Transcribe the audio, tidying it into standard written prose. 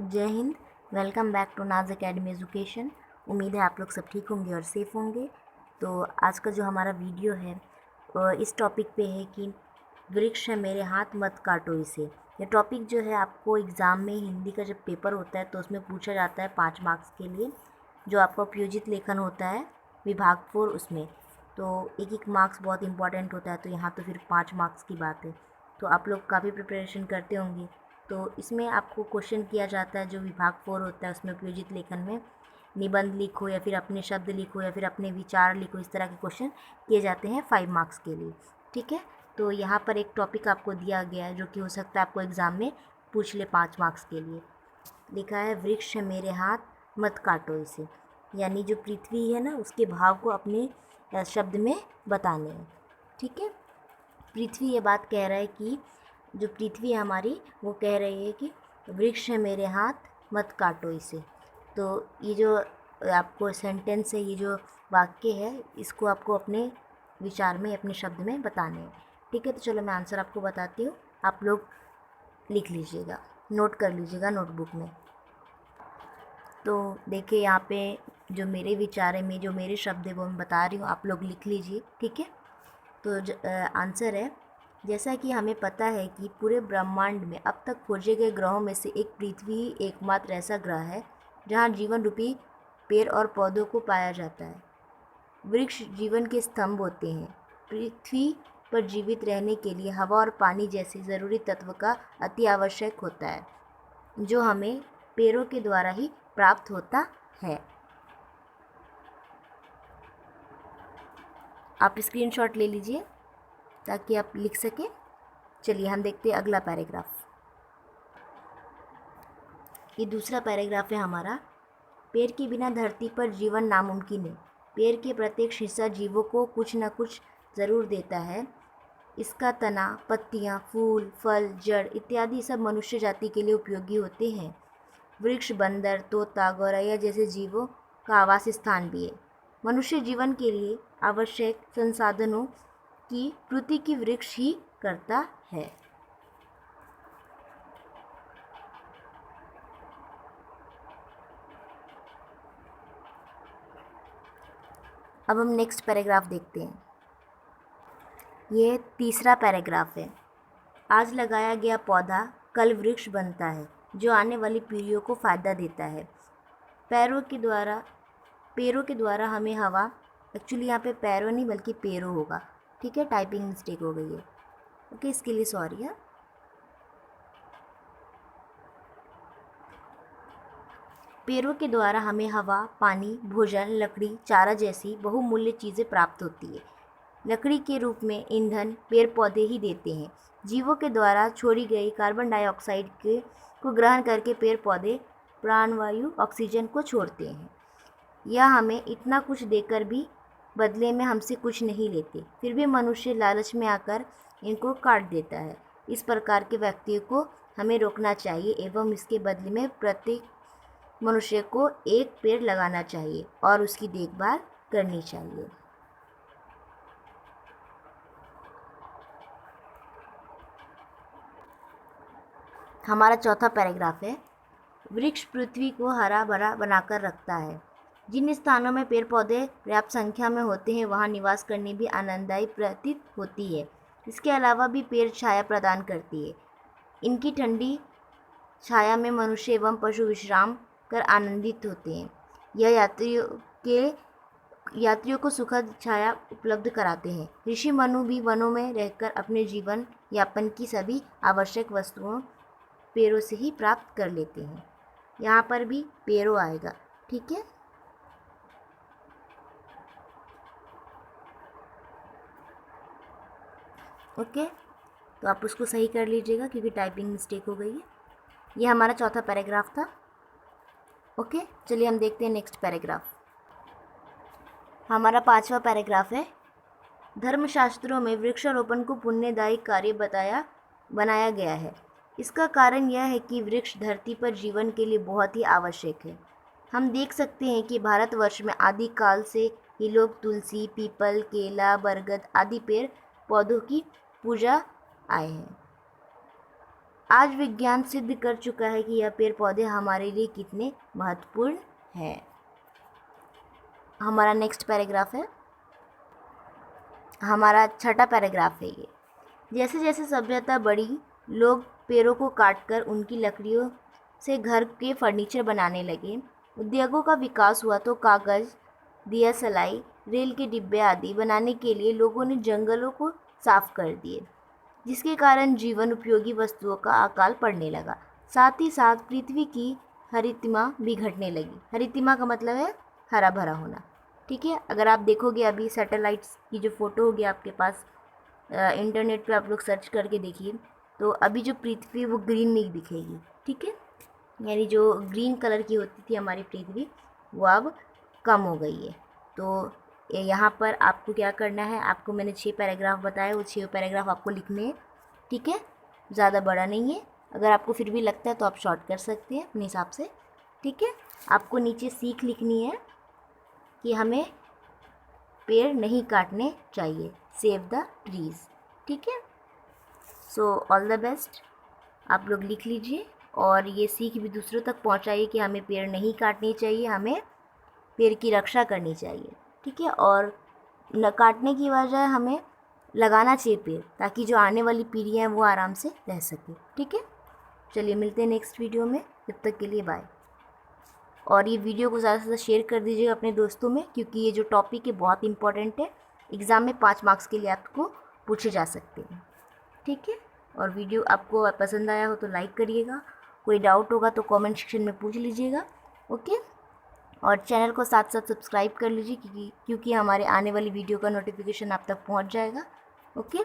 जय Hind. Welcome back to नाज academy education. उम्मीद है आप लोग सब ठीक होंगे और सेफ़ होंगे। तो आज का जो हमारा वीडियो है इस टॉपिक पे है कि वृक्ष है मेरे हाथ मत काटो इसे। ये टॉपिक जो है आपको एग्ज़ाम में हिंदी का जब पेपर होता है तो उसमें पूछा जाता है 5 मार्क्स के लिए, जो आपका उपयोजित लेखन होता है विभाग 4 उसमें। तो एक मार्क्स बहुत इंपॉर्टेंट होता है, तो यहाँ तो फिर 5 मार्क्स की बात है। तो आप लोग काफ़ी प्रिपरेशन करते होंगे। तो इसमें आपको क्वेश्चन किया जाता है जो विभाग 4 होता है उसमें उपयोजित लेखन में निबंध लिखो या फिर अपने शब्द लिखो या फिर अपने विचार लिखो, इस तरह के क्वेश्चन किए जाते हैं 5 मार्क्स के लिए। ठीक है, तो यहाँ पर एक टॉपिक आपको दिया गया है जो कि हो सकता है आपको एग्ज़ाम में पूछ ले 5 मार्क्स के लिए। लिखा है वृक्ष मेरे हाथ मत काटो इसे, यानी जो पृथ्वी है ना उसके भाव को अपने शब्द में बताने हैं। ठीक है, पृथ्वी ये बात कह रहा है कि जो पृथ्वी है हमारी वो कह रही है कि वृक्ष है मेरे हाथ मत काटो इसे। तो ये जो आपको सेंटेंस है, ये जो वाक्य है, इसको आपको अपने विचार में अपने शब्द में बताने हैं। ठीक है, तो चलो मैं आंसर आपको बताती हूँ, आप लोग लिख लीजिएगा, नोट कर लीजिएगा नोटबुक में। तो देखिए यहाँ पे जो मेरे विचार है, जो मेरे शब्द है वो मैं बता रही हूँ, आप लोग लिख लीजिए। ठीक है, तो आंसर है, जैसा कि हमें पता है कि पूरे ब्रह्मांड में अब तक खोजे गए ग्रहों में से एक पृथ्वी ही एकमात्र ऐसा ग्रह है जहाँ जीवन रूपी पेड़ और पौधों को पाया जाता है। वृक्ष जीवन के स्तंभ होते हैं। पृथ्वी पर जीवित रहने के लिए हवा और पानी जैसे ज़रूरी तत्व का अति आवश्यक होता है, जो हमें पेड़ों के द्वारा ही प्राप्त होता है। आप स्क्रीनशॉट ले लीजिए ताकि आप लिख सकें। चलिए हम देखते हैं अगला पैराग्राफ। ये दूसरा पैराग्राफ है हमारा। पेड़ के बिना धरती पर जीवन नामुमकिन है। पेड़ के प्रत्येक हिस्सा जीवों को कुछ न कुछ ज़रूर देता है। इसका तना, पत्तियाँ, फूल, फल, जड़ इत्यादि सब मनुष्य जाति के लिए उपयोगी होते हैं। वृक्ष बंदर, तोता, गौरैया जैसे जीवों का आवास स्थान भी है। मनुष्य जीवन के लिए आवश्यक संसाधनों की पूर्ति की वृक्ष ही करता है। अब हम नेक्स्ट पैराग्राफ देखते हैं। ये तीसरा पैराग्राफ है। आज लगाया गया पौधा कल वृक्ष बनता है, जो आने वाली पीढ़ियों को फ़ायदा देता है। पेड़ों के द्वारा हमें हवा, एक्चुअली यहाँ पे पैरों नहीं बल्कि पेड़ों होगा। ठीक है, टाइपिंग मिस्टेक हो गई है। ओके, इसके लिए सॉरी है। पेड़ों के द्वारा हमें हवा, पानी, भोजन, लकड़ी, चारा जैसी बहुमूल्य चीज़ें प्राप्त होती है। लकड़ी के रूप में ईंधन पेड़ पौधे ही देते हैं। जीवों के द्वारा छोड़ी गई कार्बन डाइऑक्साइड को ग्रहण करके पेड़ पौधे प्राणवायु ऑक्सीजन को छोड़ते हैं। यह हमें इतना कुछ देकर भी बदले में हमसे कुछ नहीं लेते, फिर भी मनुष्य लालच में आकर इनको काट देता है। इस प्रकार के व्यक्तियों को हमें रोकना चाहिए एवं इसके बदले में प्रत्येक मनुष्य को एक पेड़ लगाना चाहिए और उसकी देखभाल करनी चाहिए। हमारा चौथा पैराग्राफ है। वृक्ष पृथ्वी को हरा भरा बनाकर रखता है। जिन स्थानों में पेड़ पौधे पर्याप्त संख्या में होते हैं वहाँ निवास करने भी आनंददायी प्रतीत होती है। इसके अलावा भी पेड़ छाया प्रदान करती है। इनकी ठंडी छाया में मनुष्य एवं पशु विश्राम कर आनंदित होते हैं। यह यात्रियों को सुखद छाया उपलब्ध कराते हैं। ऋषि मनु भी वनों में रहकर अपने जीवन यापन की सभी आवश्यक वस्तुओं पेड़ों से ही प्राप्त कर लेते हैं। यहाँ पर भी पेड़ों आएगा। ठीक है, ओके, तो आप उसको सही कर लीजिएगा क्योंकि टाइपिंग मिस्टेक हो गई है। ये हमारा चौथा पैराग्राफ था। ओके, चलिए हम देखते हैं नेक्स्ट पैराग्राफ। हमारा पांचवा पैराग्राफ है। धर्मशास्त्रों में वृक्षारोपण को पुण्यदायी कार्य बनाया गया है। इसका कारण यह है कि वृक्ष धरती पर जीवन के लिए बहुत ही आवश्यक है। हम देख सकते हैं कि भारतवर्ष में आदिकाल से ही लोग तुलसी, पीपल, केला, बरगद आदि पेड़ पौधों की पूजा आए हैं। आज विज्ञान सिद्ध कर चुका है कि यह पेड़ पौधे हमारे लिए कितने महत्वपूर्ण हैं। हमारा नेक्स्ट पैराग्राफ है, हमारा छठा पैराग्राफ है ये। जैसे जैसे सभ्यता बढ़ी, लोग पेड़ों को काटकर उनकी लकड़ियों से घर के फर्नीचर बनाने लगे। उद्योगों का विकास हुआ तो कागज़, दिया सलाई, रेल के डिब्बे आदि बनाने के लिए लोगों ने जंगलों को साफ कर दिए, जिसके कारण जीवन उपयोगी वस्तुओं का अकाल पड़ने लगा। साथ ही साथ पृथ्वी की हरितिमा भी घटने लगी। हरितिमा का मतलब है हरा भरा होना। ठीक है, अगर आप देखोगे अभी सैटेलाइट्स की जो फ़ोटो होगी आपके पास, इंटरनेट पे आप लोग सर्च करके देखिए, तो अभी जो पृथ्वी वो ग्रीन नहीं दिखेगी। ठीक है, यानी जो ग्रीन कलर की होती थी हमारी पृथ्वी, वो अब कम हो गई है। तो यहाँ पर आपको क्या करना है, आपको मैंने 6 पैराग्राफ बताए, वो 6 पैराग्राफ आपको लिखने हैं। ठीक है, ज़्यादा बड़ा नहीं है। अगर आपको फिर भी लगता है तो आप शॉर्ट कर सकते हैं अपने हिसाब से। ठीक है, आपको नीचे सीख लिखनी है कि हमें पेड़ नहीं काटने चाहिए, सेव द ट्रीज़। ठीक है, सो ऑल द बेस्ट, आप लोग लिख लीजिए और ये सीख भी दूसरों तक पहुंचाइए कि हमें पेड़ नहीं काटने चाहिए, हमें पेड़ की रक्षा करनी चाहिए। ठीक है, और न काटने की बजाय हमें लगाना चाहिए पेड़, ताकि जो आने वाली पीढ़ियाँ हैं वो आराम से रह सके। ठीक है, चलिए मिलते हैं नेक्स्ट वीडियो में, तब तक के लिए बाय। और ये वीडियो को ज़्यादा से ज़्यादा शेयर कर दीजिएगा अपने दोस्तों में, क्योंकि ये जो टॉपिक है बहुत इंपॉर्टेंट है, एग्ज़ाम में 5 मार्क्स के लिए आपको पूछे जा सकते हैं। ठीक है, और वीडियो आपको पसंद आया हो तो लाइक करिएगा, कोई डाउट होगा तो कमेंट सेक्शन में पूछ लीजिएगा। ओके, और चैनल को साथ साथ सब्सक्राइब कर लीजिए, क्योंकि हमारे आने वाली वीडियो का नोटिफिकेशन आप तक पहुंच जाएगा। ओके।